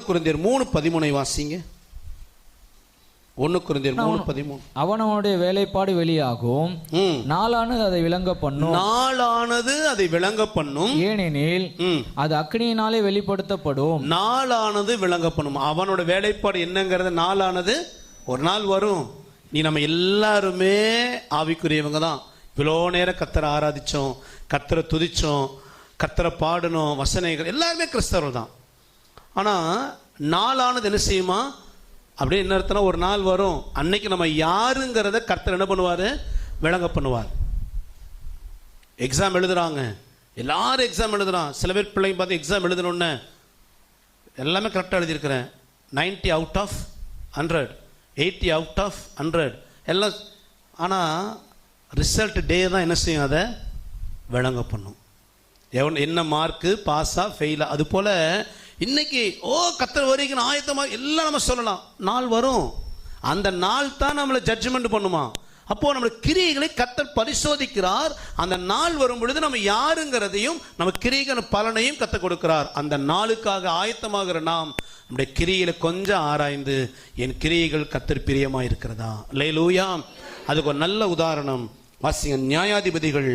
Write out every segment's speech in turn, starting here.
கொரிந்தியர் 3:13 வாசிங்க. 1 கொரிந்தியர் 3:13. அவனுடைய வேலைப்பாடு வெளியாகும், நாளானது அதை விளங்க பண்ணும். நாளானது அதை விளங்க பண்ணும், ஏனெனில் அது அக்னியினாலே வெளிப்படுத்தப்படும். நாளானது விளங்க பண்ணும். அவனோட வேலைப்பாடு என்னங்கிறது நாளானது ஒரு நாள் வரும். நீ நம்ம எல்லாருமே ஆவிக்குரியவங்க தான். இவ்வளோ நேரம் கர்த்தரை ஆராதிச்சோம், கர்த்தரை துதிச்சோம், கர்த்தரை பாடணும், வசனைகள் எல்லாருமே கிறிஸ்தவர்கள் தான். ஆனால் நாளானது என்ன செய்யுமா? அப்படியே என்ன அர்த்தம்னா ஒரு நாள் வரும், அன்னைக்கு நம்ம யாருங்கிறத கர்த்தர் என்ன பண்ணுவார்? விளங்க பண்ணுவார். எக்ஸாம் எழுதுறாங்க, எல்லாரும் எக்ஸாம் எழுதுறான். சில பேர் பிள்ளைங்க பார்த்து எக்ஸாம் எழுதணுன்னு எல்லாமே கரெக்டாக எழுதியிருக்கிறேன், 90 out of 100, 80 out of 100 எல்லாம். ஆனால் ரிசல்ட் டே தான் என்ன செய்யும்? அதை விளங்க பண்ணும். என்ன மார்க்கு, பாஸா ஃபெயிலா. அது போல் இன்னைக்கு கர்த்தர் வரைக்கும் ஆயத்தமாக எல்லாம் நம்ம சொல்லலாம். நாள் வரும், அந்த நாள் தான் நம்மளை ஜட்ஜ்மெண்ட் பண்ணுமா. அப்போ நம்ம கிரியைகளை கர்த்தர் பரிசோதிக்கிறார். அந்த நாள் வரும் பொழுது நம்ம யாருங்கிறதையும் நம்ம கிரியைகள் பலனையும் கர்த்தர் கொடுக்கிறார். அந்த நாளுக்காக ஆயத்தமாகிற நாம் நம்முடைய கிரியைகளை கொஞ்சம் ஆராய்ந்து, என் கிரியைகள் கர்த்தர் பிரியமாக இருக்கிறதா? அல்லேலூயா. அதுக்கு ஒரு நல்ல உதாரணம் வாசிங்க. நியாயாதிபதிகள்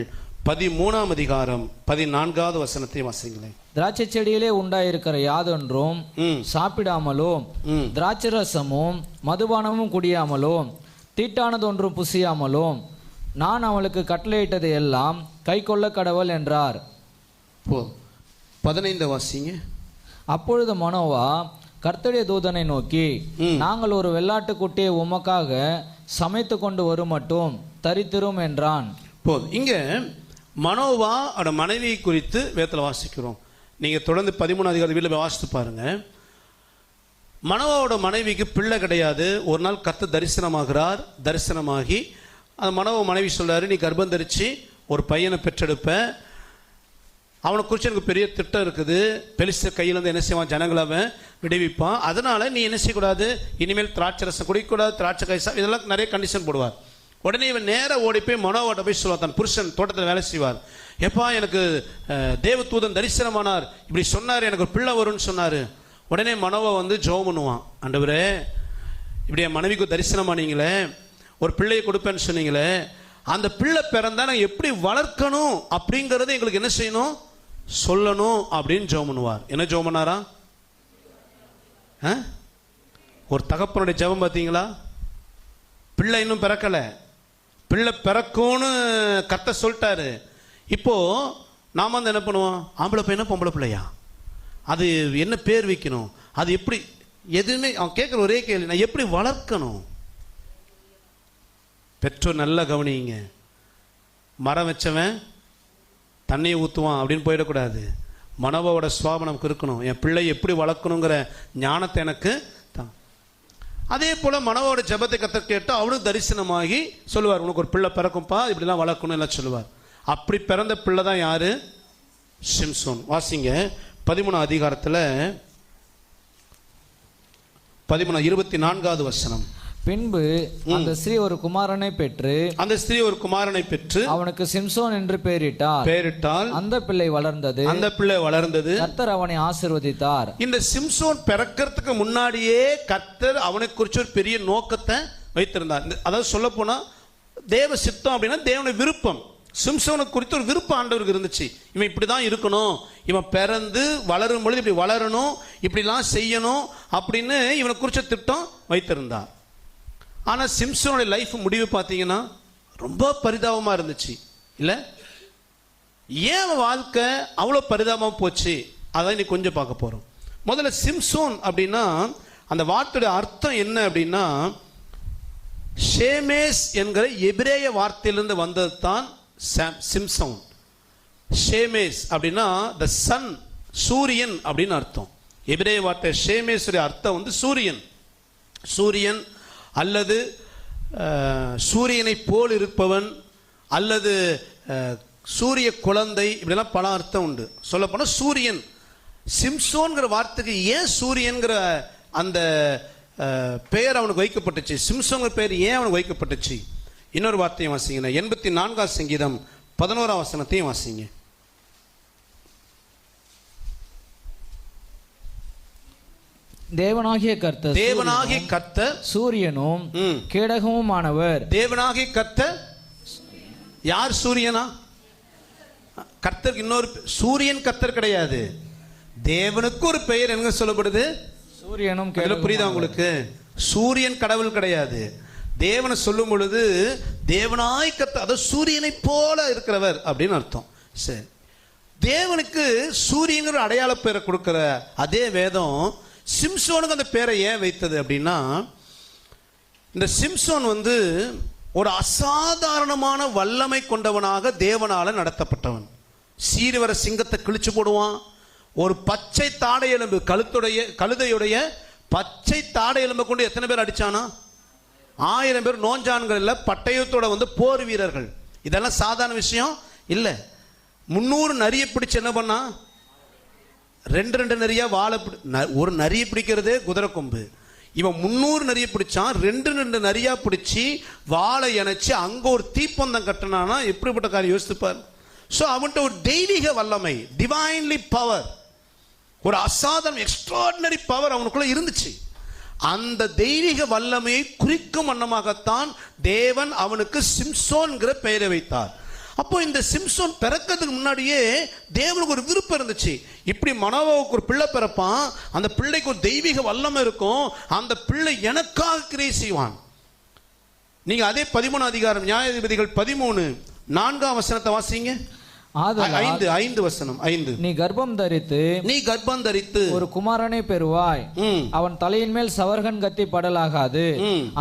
13ஆம் அதிகாரம் 14வது வசனத்தை வாசிங்களேன். திராட்சை செடியிலே உண்டாயிருக்கிற யாதொன்றும் சாப்பிடாமலும் திராட்சை ரசமும் மதுபானமும் குடியாமலும் தீட்டானதொன்றும் புசியாமலும் நான் அவளுக்கு கட்டளையிட்டதை எல்லாம் கை கொள்ள கடவுள் என்றார். 15 வாசிங்க. அப்பொழுது மனோவா கர்த்தருடைய தூதனை நோக்கி, நாங்கள் ஒரு வெள்ளாட்டுக்குட்டியை உமக்காக சமைத்து கொண்டு வரும் மட்டும் தரித்திரும் என்றான். இங்க மனோவா அவட மனைவி குறித்து வேதத்தில் வாசிக்கிறோம். நீங்கள் தொடர்ந்து 13ஆம் அதிகாரம் வீட்டில் வாசித்து பாருங்க. மனோவாவோட மனைவிக்கு பிள்ளை கிடையாது. ஒரு நாள் கர்த்தர் தரிசனமாகிறார். தரிசனமாகி அந்த மனோவா மனைவி சொல்றாரு, நீ கர்ப்பம் தரிச்சு ஒரு பையனை பெற்றெடுப்ப, அவனை குறித்து எனக்கு பெரிய திட்டம் இருக்குது. பெலிஸ்தர் கையிலேருந்து என்ன செய்வான்? ஜனங்களை அவன் விடுவிப்பான். அதனால நீ என்ன செய்யக்கூடாது? இனிமேல் திராட்சை ரசம் குடிக்கக்கூடாது, திராட்சை கைசா, இதெல்லாம் நிறைய கண்டிஷன் போடுவார். உடனே இவன் நேராக ஓடி போய் மனோவாட்ட போய் சொல்லுவான். தன் புருஷன் தோட்டத்தில் வேலை செய்வார். எப்பா, எனக்கு தேவதூதன் தரிசனமானார், இப்படி சொன்னார், எனக்கு ஒரு பிள்ளை வரும்னு சொன்னார். உடனே மனோவா வந்து ஜெபம் பண்ணுவான். ஆண்டவரே, இப்படி என் மனைவிக்கு தரிசனமானீங்களே, ஒரு பிள்ளையை கொடுப்பேன்னு சொன்னீங்களே, அந்த பிள்ளை பிறந்தா நான் எப்படி வளர்க்கணும் அப்படிங்கிறத எங்களுக்கு என்ன செய்யணும்? சொல்லணும் அப்படின்னு ஜெபம் பண்ணுவார். என்ன ஜெபம் பண்ணாரா? ஒரு தகப்பனுடைய ஜெபம் பார்த்தீங்களா? பிள்ளை இன்னும் பிறக்கலை, பிள்ளை பிறக்கும்னு கர்த்தர் சொல்லிட்டாரு. இப்போ நாம வந்து என்ன பண்ணுவோம்? ஆம்பளை பையனா பொம்பளை பிள்ளையா, அது என்ன பேர் வைக்கணும், அது எப்படி, எதுவுமே அவன் கேட்குற ஒரே கேள்வி, நான் எப்படி வளர்க்கணும்? பெற்றோர் நல்லா கவனிங்க. மரம் வச்சவன் தண்ணியை ஊற்றுவான் அப்படின்னு போயிடக்கூடாது. மனோவாவோட சுவாபம் நமக்கு இருக்கணும். என் பிள்ளை எப்படி வளர்க்கணுங்கிற ஞானத்தை எனக்கு தான். அதே போல் மனோவாவோட ஜெபத்தை கர்த்தர் கேட்டு அவனுக்கு தரிசனமாகி சொல்லுவார், உனக்கு ஒரு பிள்ளை பிறக்கும்பா, இப்படிலாம் வளர்க்கணும் எல்லாம் சொல்லுவார். அப்படி பிறந்த பிள்ளை தான் யாரு? சிம்சோன். வாசிங்க 13ஆம் அதிகாரத்தில் 24வது வசனம். பின்பு அந்த ஸ்திரீ ஒரு குமாரனை பெற்று அவனுக்கு சிம்சோன் என்று பெயரிட்டால் அந்த பிள்ளை வளர்ந்தது. கர்த்தர் அவனை ஆசீர்வதித்தார். இந்த சிம்சோன் பிறக்கிறதுக்கு முன்னாடியே கர்த்தர் அவனை குறித்து ஒரு பெரிய நோக்கத்தை வைத்திருந்தார். அதாவது சொல்ல போனா தேவ சித்தம் அப்படின்னா தேவனுடைய விருப்பம். சிம்சோனை குறித்து ஒரு விருப்பம் ஆண்டவருக்கு இருந்துச்சு. இவன் இப்படிதான் இருக்கணும், இவன் பிறந்து வளரும் பொழுது இப்படி வளரணும், இப்படிலாம் செய்யணும் அப்படின்னு இவனை குறித்த திட்டம் வைத்திருந்தார். ஆனால் சிம்சோனுடைய லைஃப் முடிவு பார்த்தீங்கன்னா ரொம்ப பரிதாபமாக இருந்துச்சு இல்லை? ஏன் வாழ்க்கை அவ்வளோ பரிதாபமாக போச்சு, அதான் இன்னைக்கு கொஞ்சம் பார்க்க போகிறோம். முதல்ல சிம்சோன் அப்படின்னா அந்த வார்த்தையுடைய அர்த்தம் என்ன அப்படின்னா, ஷேமேஸ் என்கிற எபிரேய வார்த்தையிலிருந்து வந்தது தான் சிம்சோன். ஷேமேஸ் அப்படின்னா த சன், சூரியன் அப்படின்னு அர்த்தம். எபிரேய வார்த்தை ஷேமேஸுடைய அர்த்தம் வந்து சூரியன். சூரியன் அல்லது சூரியனை போல் இருப்பவன் அல்லது சூரிய குழந்தை, இப்படிலாம் பல அர்த்தம் உண்டு. சொல்லப்போனால் சூரியன். சிம்சோன்கிற வார்த்தைக்கு ஏன் சூரியன்கிற அந்த பெயர் அவனுக்கு வைக்கப்பட்டுச்சு, சிம்சோன்கிற பெயர் ஏன் அவனுக்கு வைக்கப்பட்டுச்சு? இன்னொரு வார்த்தையும் வாசிங்க. 84ஆம் சங்கீதம் 11ஆம் வசனத்தையும் வாசிங்க. தேவனாகிய கர்த்தர் தேவனாகிய கர்த்தர் சூரியனும் ம். கேடகமுமானவர். தேவனாகிய கர்த்தர் யார்? சூரியனா? கர்த்தருக்கு இன்னொரு சூரியன் கர்த்தர் கிடையாது. தேவனுக்கு ஒரு பெயர் என்ன சொல்லப்படுது? சூரியனும் அதுல புரியுதா உங்களுக்கு? சூரியன் கடவுள் கிடையாது. தேவனை சொல்லும் பொழுது தேவனாய் கர்த்தர், அதாவது சூரியனை போல இருக்கிறவர் அப்படின்னு அர்த்தம். சரி, தேவனுக்கு சூரியன் அடையாள பேரை கொடுக்கிற அதே வேதம் சிம்சோனுக்கு அந்த பேரை ஏன் வைத்தது அப்படின்னா, இந்த சிம்சோன் ஒரு அசாதாரணமான வல்லமை கொண்டவனாக தேவனால நடத்தப்பட்டவன். சீரிவர சிங்கத்தை கிழிச்சு போடுவான். ஒரு பச்சை தாடை எலும்பு, கழுதையுடைய பச்சை தாடை எலும்பை கொண்டு எத்தனை பேர் அடிச்சானா? 1000 பேர். நோஞ்சான்கள் இல்ல, பட்டயத்தோட போர் வீரர்கள். இதெல்லாம் சாதாரண விஷயம் இல்ல. 300 நரியை பிடிச்சு என்ன பண்ணா? 2 நரியா வாழை ஒரு நரியை பிடிக்கிறதே குதிரை கொம்பு. இவன் 300 நரியை பிடிச்சான். 2 நரியா பிடிச்சி வாழை இணைச்சு அங்க ஒரு தீப்பந்தம் கட்டினானா எப்படிப்பட்ட காரியம் யோசித்துப்பார். ஸோ அவன்கிட்ட ஒரு தெய்வீக வல்லமை, டிவைன்லி பவர், ஒரு அசாதாரண எக்ஸ்ட்ராடினரி பவர் அவனுக்குள்ள இருந்துச்சு. அந்த தெய்வீக வல்லமையை குறிக்கும் வண்ணமாகத்தான் தேவன் அவனுக்கு சிம்சோன்கிற பெயரை வைத்தார். அப்போ இந்த சிம்சோன் பிறக்கிறதுக்கு முன்னாடியே தேவனுக்கு ஒரு விருப்பம் இருந்துச்சு. இப்படி மனோவாவுக்கு ஒரு பிள்ளை பிறப்பான், அந்த பிள்ளைக்கு ஒரு தெய்வீக வல்லமை இருக்கும், அந்த பிள்ளை எனக்காக கிரியை செய்வான். நீங்க அதே 13 அதிகாரம் நியாயாதிபதிகள் 13 4ஆம் வசனத்தை வாசிங்க. 5 வசனம் 5. நீ கர்ப்பம் தரித்து ஒரு குமாரனை பெறுவாய். அவன் தலையின் மேல் சவர்கன் கத்தி படலாகாது.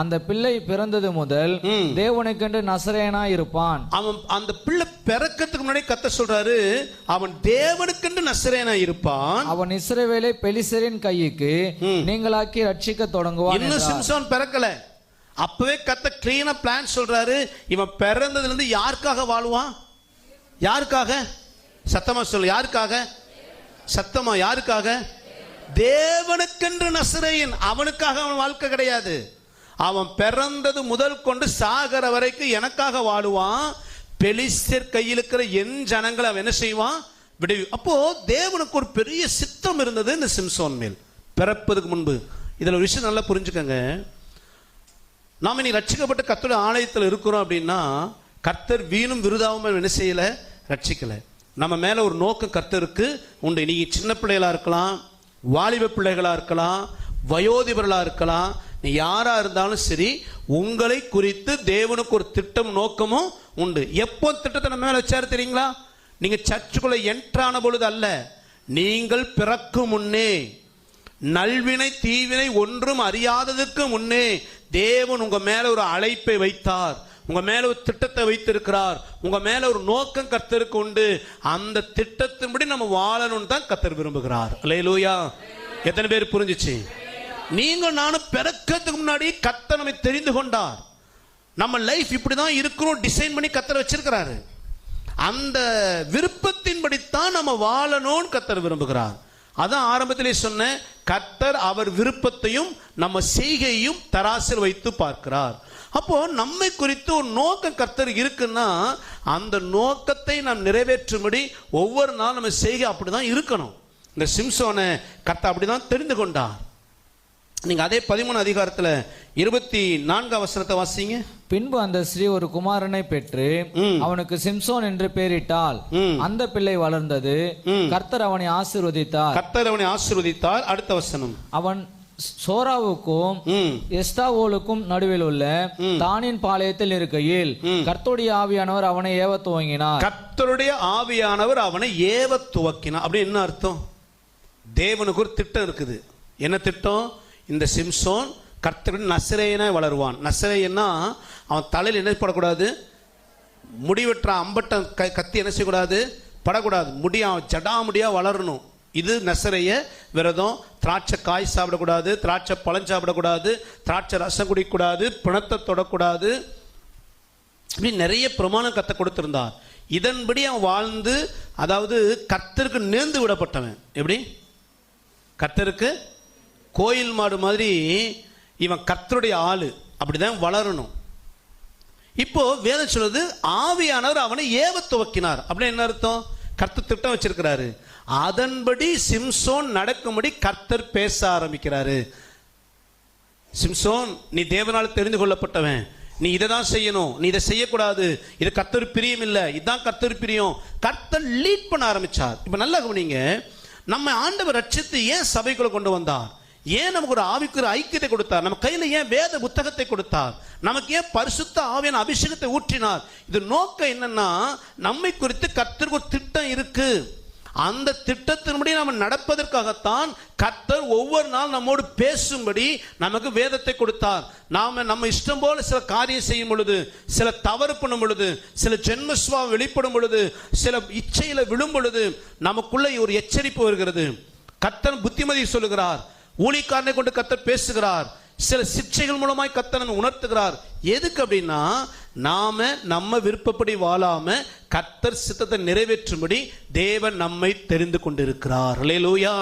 அந்த பிள்ளை பிறந்தது முதல் தேவனுக்கென்று நசரேயனாய் இருப்பான். அவன் அந்த பிள்ளை பிறக்கிறதுக்கு முன்னாடி கர்த்தர் சொல்றாரு, அவன் தேவனுக்கென்று நசரேயனாய் இருப்பான். அவன் இஸ்ரவேலை பெலிஸ்தரின் கைக்கு நீங்களாக்கி ரட்சிக்க தொடங்குவான். இன்னும் சிம்சோன் பிறக்கல, அப்பவே கர்த்தர் கிளீனா பிளான் சொல்றாரு. இவன் பிறந்ததுல இருந்து யாருக்காக வாழுவான்? யாருக்காக? சத்தமா சொல்லு. யாருக்காக? சத்தமா யாருக்காக? தேவனுக்கென்று நசரேயன். அவனுக்காக அவன் வாழ்க்கை கிடையாது. அவன் பிறந்தது முதல் கொண்டு சாகர வரைக்கும் எனக்காக வாழுவான். பெலிஸ்தர் கையில் இருக்கிற என் ஜனங்களை அவன் என்ன செய்வான்? விடுவி. அப்போ தேவனுக்கு ஒரு பெரிய சித்தம் இருந்தது இந்த சிம்சோன் மேல் பிறப்பதுக்கு முன்பு. இதுல ஒரு விஷயம் நல்லா புரிஞ்சுக்கங்க. நாம நீ ரட்சிக்கப்பட்ட கர்த்தருடைய ஆலயத்தில் இருக்கிறோம் அப்படின்னா, கர்த்தர் வீணும் விருதாவும் என்ன செய்யல? ரட்சிக்கல. நம்ம மேல ஒரு நோக்கம் கர்த்தருக்கு உண்டு. நீங்க சின்ன பிள்ளைகளா இருக்கலாம், வாலிப பிள்ளைகளா இருக்கலாம், வயோதிபர்களா இருக்கலாம், நீ யாரா இருந்தாலும் சரி, உங்களை குறித்து தேவனுக்கு ஒரு திட்டம் நோக்கமும் உண்டு. எப்போ திட்டத்தை நம்ம மேல வச்சாரு தெரியுங்களா? நீங்க சர்ச்சுக்குள்ள என்ட்ரான பொழுது அல்ல, நீங்கள் பிறக்கும் முன்னே, நல்வினை தீவினை ஒன்றும் அறியாததுக்கு முன்னே தேவன் உங்க மேல ஒரு அழைப்பை வைத்தார், உங்க மேல ஒரு திட்டத்தை வைத்திருக்கிறார், உங்க மேல ஒரு நோக்கம் கர்த்தருக்கு உண்டு. அந்த திட்டத்தின்படி நம்ம வாழணும்னு தான் கர்த்தர் விரும்புகிறார். அல்லேலூயா. எத்தனை பேர் புரிஞ்சிச்சு? நீங்க நானும் பிறக்கிறதுக்கு முன்னாடி கர்த்தர் நம்மை தெரிந்து கொண்டார். நம்ம லைஃப் இப்படிதான் இருக்கணும் டிசைன் பண்ணி கர்த்தர் வச்சிருக்கிறாரு. அந்த விருப்பத்தின்படித்தான் நம்ம வாழணும்னு கர்த்தர் விரும்புகிறார். அதான் ஆரம்பத்திலே சொன்ன, கர்த்தர் அவர் விருப்பத்தையும் நம்ம செய்கையையும் தராசில் வைத்து பார்க்கிறார். அப்போ நம்மை குறித்து ஒரு நோக்கம் கர்த்தர் இருக்குன்னா, அந்த நோக்கத்தை நாம் நிறைவேற்றும்படி ஒவ்வொரு நாள் நம்ம செய்கை அப்படிதான் இருக்கணும். இந்த சிம்சோனை கர்த்தர் அப்படிதான் தெரிந்து கொண்டார். நீங்க அதே 13 அதிகாரத்துல 24ஆம் வசனத்தை வாசிங்க. பின்பு அந்த ஸ்ரீ ஒரு குமாரனை பெற்று அவனுக்கு சிம்சோன் என்று பெயரிட்டாள். அந்த பிள்ளை வளர்ந்தது, கர்த்தர் அவனை ஆசீர்வதித்தார். அடுத்த வசனம். அவன் சோராவுக்கும் எஸ்தாவோலுக்கும் நடுவில் உள்ள தானின் பாளையத்தில் இருக்கையில் கர்த்தருடைய ஆவியானவர் அவனை ஏவ துவங்கினார். கர்த்தருடைய ஆவியானவர் அவனை ஏவ துவக்கினார். அப்படி என்ன அர்த்தம்? தேவனுக்கு ஒரு திட்டம் இருக்குது. என்ன திட்டம்? இந்த சிம்சோன் கர்த்தருடைய நசரேயனாய் வளருவான். நசரேயன்னா அவன் தலையில் என்ன படக்கூடாது? முடிவெற்ற அம்பட்டம் கத்தி என்ன செய்யக்கூடாது? படக்கூடாது. முடியா ஜடாமுடியா வளரணும். இது நசரேய விரதம். திராட்சை காய் சாப்பிடக்கூடாது, திராட்சை பழம் சாப்பிடக்கூடாது, திராட்சை ரசம் குடிக்கக்கூடாது, பிணத்தை தொடக்கூடாது, இப்படி நிறைய பிரமாணம் கத்த கொடுத்திருந்தார். இதன்படி அவன் வாழ்ந்து, அதாவது கர்த்தருக்கு நேர்ந்து விடப்பட்டவன். எப்படி? கர்த்தருக்கு கோயில் மாடு மாதிரி இவன் கர்த்தருடைய ஆளு, அப்படிதான் வளரணும். இப்போ வேதம் சொல்லுது, ஆவியானவர் அவனை ஏவ துவக்கினார். அப்படின்னு என்ன அர்த்தம்? கர்த்தர் திட்டம் வச்சிருக்கிறாரு. அதன்படி சிம்சோன் நடக்கும்படி கர்த்தர் பேச ஆரம்பிக்கிறாரு. சிம்சோன், நீ தேவனால் தெரிந்து கொள்ளப்பட்டவன், நீ இதை தான் செய்யணும், நீ இதை செய்யக்கூடாது, இது கர்த்தர் பிரியம் இல்லை, இதுதான் கர்த்தர் பிரியம். கர்த்தர் லீட் பண்ண ஆரம்பிச்சார். இப்ப நல்லா கவனிங்க, நம்ம ஆண்டவர் ரட்சித்து ஏன் சபைக்குள்ள கொண்டு வந்தார்? ஏன் நமக்கு ஒரு ஆவிக்குரிய ஐக்கியத்தை கொடுத்தார்? நம்ம கையில ஏன் வேத புத்தகத்தை கொடுத்தார்? நமக்கு ஏன் பரிசுத்த ஆவியான அபிஷேகத்தை ஊற்றினார்? இது நோக்கம் என்னன்னா, நம்மை குறித்து கர்த்தருக்கு ஒரு திட்டம் இருக்கு. அந்த திட்டத்தின்படி நாம் நடப்பதற்காகத்தான் கர்த்தர் ஒவ்வொரு நாள் நம்மோடு பேசும்படி நமக்கு வேதத்தை கொடுத்தார். நம்ம இஷ்டம் போல சில காரியம் செய்யும் பொழுது, சில தவறு பண்ணும் பொழுது, சில ஜென்மஸ்வாவம் வெளிப்படும் பொழுது, சில இச்சையில விழும் பொழுது நமக்குள்ள ஒரு எச்சரிப்பு வருகிறது. கர்த்தர் புத்திமதி சொல்லுகிறார், ஊழியக்காரனை கொண்டு கர்த்தர் பேசுகிறார், சில சிக்ஷைகள் மூலமாய் கர்த்தர் உணர்த்துகிறார். எதுக்கு அப்படின்னா, நாம நம்ம விருப்பப்படி வாழாம கர்த்தர் சித்தத்தை நிறைவேற்றும்படி தேவன் நம்மை தெரிந்து கொண்டிருக்கிறார். அல்லேலூயா.